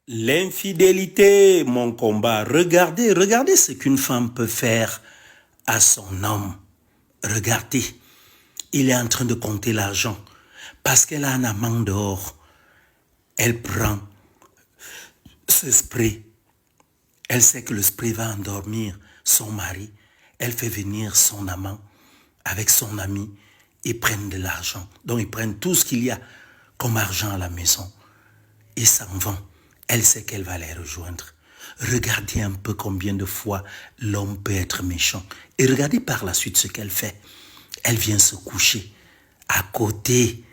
L'infidélité, mon combat. Regardez ce qu'une femme peut faire à son homme. Regardez, il est en train de compter l'argent. Parce qu'elle a un amant dehors. Elle prend ce spray. Elle sait que le spray va endormir son mari. Elle fait venir son amant avec son ami. Ils prennent de l'argent. Donc ils prennent tout ce qu'il y a comme argent à la maison. Ils s'en vont. Elle sait qu'elle va les rejoindre. Regardez un peu combien de fois l'homme peut être méchant. Et regardez par la suite ce qu'elle fait. Elle vient se coucher à côté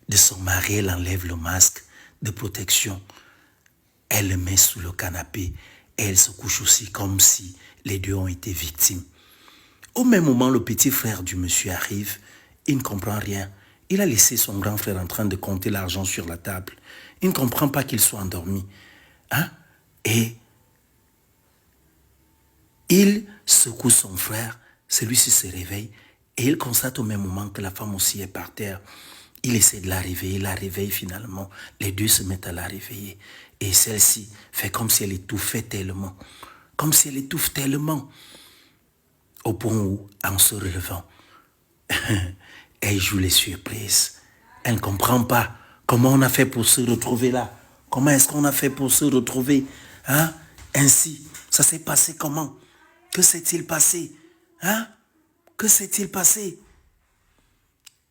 de son mari. Elle enlève le masque de protection. Elle le met sous le canapé. Et elle se couche aussi comme si les deux ont été victimes. Au même moment, le petit frère du monsieur arrive. Il ne comprend rien. Il a laissé son grand frère en train de compter l'argent sur la table. Il ne comprend pas qu'il soit endormi. Et il secoue son frère. Celui-ci se réveille. Et il constate au même moment que la femme aussi est par terre. Il essaie de la réveiller. Il la réveille finalement. Les deux se mettent à la réveiller. Et celle-ci fait comme si elle étouffait tellement. Comme si elle étouffe tellement. Au point où, en se relevant, elle joue les surprises. Elle ne comprend pas comment on a fait pour se retrouver là. Comment est-ce qu'on a fait pour se retrouver ainsi? Ça s'est passé comment? Que s'est-il passé? Que s'est-il passé?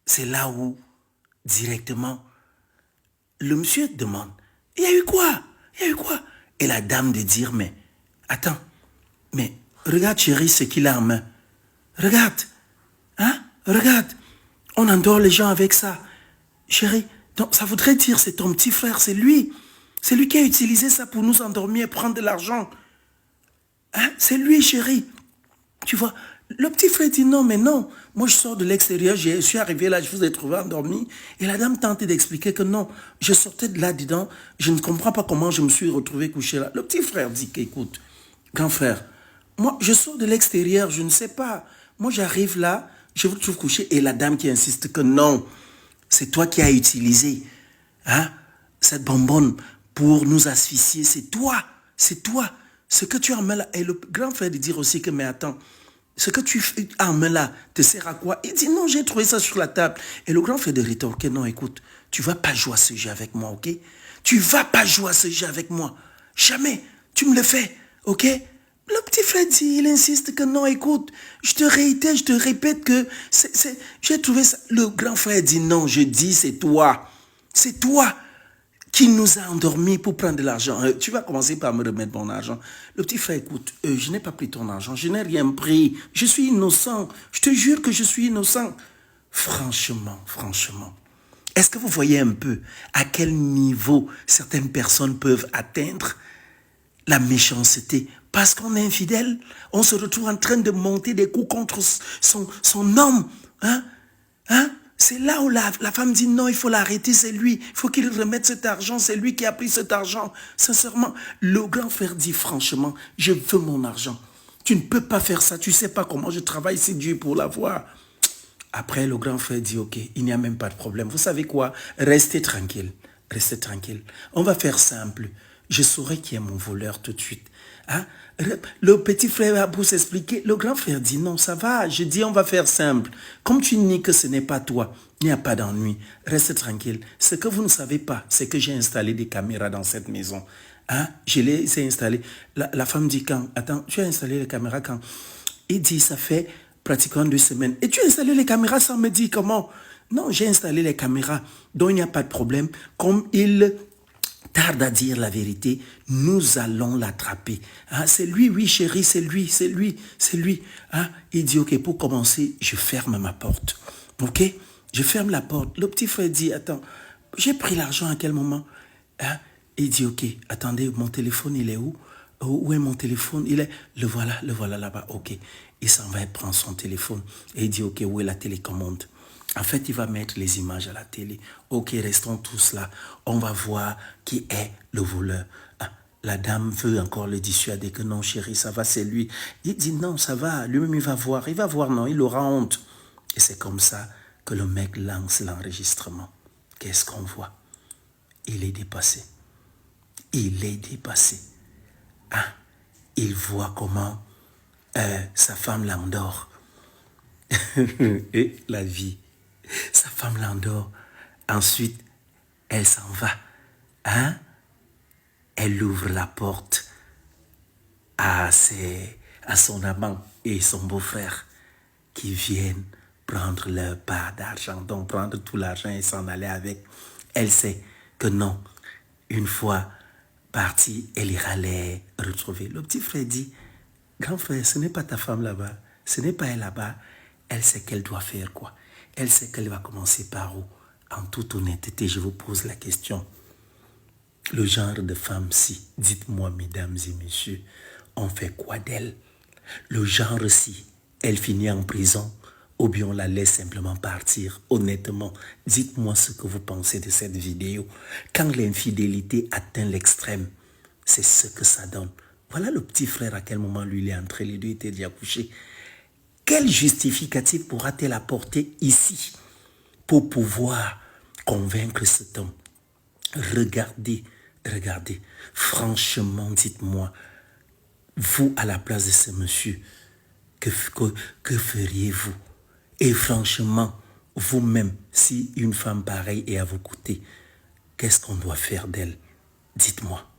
C'est là où, directement, le monsieur demande, il y a eu quoi? Il y a eu quoi? Et la dame de dire, mais, attends, mais regarde chérie ce qu'il a en main. Regarde, regarde, on endort les gens avec ça. Chérie, donc ça voudrait dire c'est ton petit frère, c'est lui. C'est lui qui a utilisé ça pour nous endormir et prendre de l'argent. C'est lui, chérie. Tu vois, le petit frère dit non, mais non. Moi, je sors de l'extérieur, je suis arrivé là, je vous ai trouvé endormi. Et la dame tente d'expliquer que non, je sortais de là-dedans, je ne comprends pas comment je me suis retrouvé couché là. Le petit frère dit qu'écoute, grand frère, moi, je sors de l'extérieur, je ne sais pas. Moi, j'arrive là, je vous trouve couché. Et la dame qui insiste que non, c'est toi qui as utilisé cette bonbonne pour nous asphyxier. C'est toi, c'est toi. Ce que tu as en main là. Et le grand frère de dire aussi que, mais attends, ce que tu as en main là te sert à quoi? Il dit non, j'ai trouvé ça sur la table. Et le grand frère de rétorquer, non, écoute, tu ne vas pas jouer à ce jeu avec moi, ok? Tu ne vas pas jouer à ce jeu avec moi. Jamais. Tu me le fais, ok? Le petit frère dit, il insiste que non, écoute, je te réitère, je te répète que j'ai trouvé ça. Le grand frère dit non, je dis c'est toi. C'est toi qui nous a endormis pour prendre de l'argent. Tu vas commencer par me remettre mon argent. Le petit frère, écoute, je n'ai pas pris ton argent, je n'ai rien pris. Je suis innocent. Je te jure que je suis innocent. Franchement. Est-ce que vous voyez un peu à quel niveau certaines personnes peuvent atteindre la méchanceté? Parce qu'on est infidèle, on se retrouve en train de monter des coups contre son homme. C'est là où la femme dit non, il faut l'arrêter, c'est lui. Il faut qu'il remette cet argent, c'est lui qui a pris cet argent. Sincèrement, le grand frère dit franchement, je veux mon argent. Tu ne peux pas faire ça, tu ne sais pas comment je travaille si dur pour l'avoir. Après, le grand frère dit, ok, il n'y a même pas de problème. Vous savez quoi? Restez tranquille. Restez tranquille. On va faire simple. Je saurai qui est mon voleur tout de suite. Le petit frère a beau s'expliquer. Le grand frère dit, non, ça va. Je dis, on va faire simple. Comme tu nies que ce n'est pas toi, il n'y a pas d'ennui. Restez tranquille. Ce que vous ne savez pas, c'est que j'ai installé des caméras dans cette maison. Je les ai installées. La femme dit quand? Attends, tu as installé les caméras quand? Il dit, ça fait pratiquement 2 semaines. Et tu as installé les caméras sans me dire comment? Non, j'ai installé les caméras, donc il n'y a pas de problème. Comme il tarde à dire la vérité, nous allons l'attraper. C'est lui, oui chérie, c'est lui. Il dit, ok, pour commencer, je ferme ma porte. Ok? Je ferme la porte. Le petit frère dit, attends, j'ai pris l'argent à quel moment? Il dit, ok, attendez, mon téléphone, il est où? Où est mon téléphone? Le voilà là-bas, ok. Il s'en va, il prend son téléphone et il dit, ok, où est la télécommande? En fait, il va mettre les images à la télé. Ok, restons tous là. On va voir qui est le voleur. La dame veut encore le dissuader que non, chérie, ça va, c'est lui. Il dit non, ça va. Lui-même, il va voir. Il va voir, non, il aura honte. Et c'est comme ça que le mec lance l'enregistrement. Qu'est-ce qu'on voit? Il est dépassé. Il est dépassé. Ah, il voit comment sa femme l'endort. Et la vie. Sa femme l'endort. Ensuite, elle s'en va. Hein? Elle ouvre la porte à son amant et son beau-frère qui viennent prendre leur part d'argent, donc prendre tout l'argent et s'en aller avec. Elle sait que non, une fois partie, elle ira les retrouver. Le petit frère dit, grand frère, ce n'est pas ta femme là-bas, ce n'est pas elle là-bas. Elle sait qu'elle doit faire quoi? Elle sait qu'elle va commencer par où? En toute honnêteté, je vous pose la question. Le genre de femme-ci, dites-moi mesdames et messieurs, on fait quoi d'elle? Le genre-ci, elle finit en prison ou bien on la laisse simplement partir? Honnêtement, dites-moi ce que vous pensez de cette vidéo. Quand l'infidélité atteint l'extrême, c'est ce que ça donne. Voilà le petit frère à quel moment lui il est entré, les deux étaient déjà couchés. Quel justificatif pourra-t-elle apporter ici pour pouvoir convaincre cet homme? Regardez, franchement, dites-moi, vous à la place de ce monsieur, que feriez-vous? Et franchement, vous-même, si une femme pareille est à vos côtés, qu'est-ce qu'on doit faire d'elle? Dites-moi.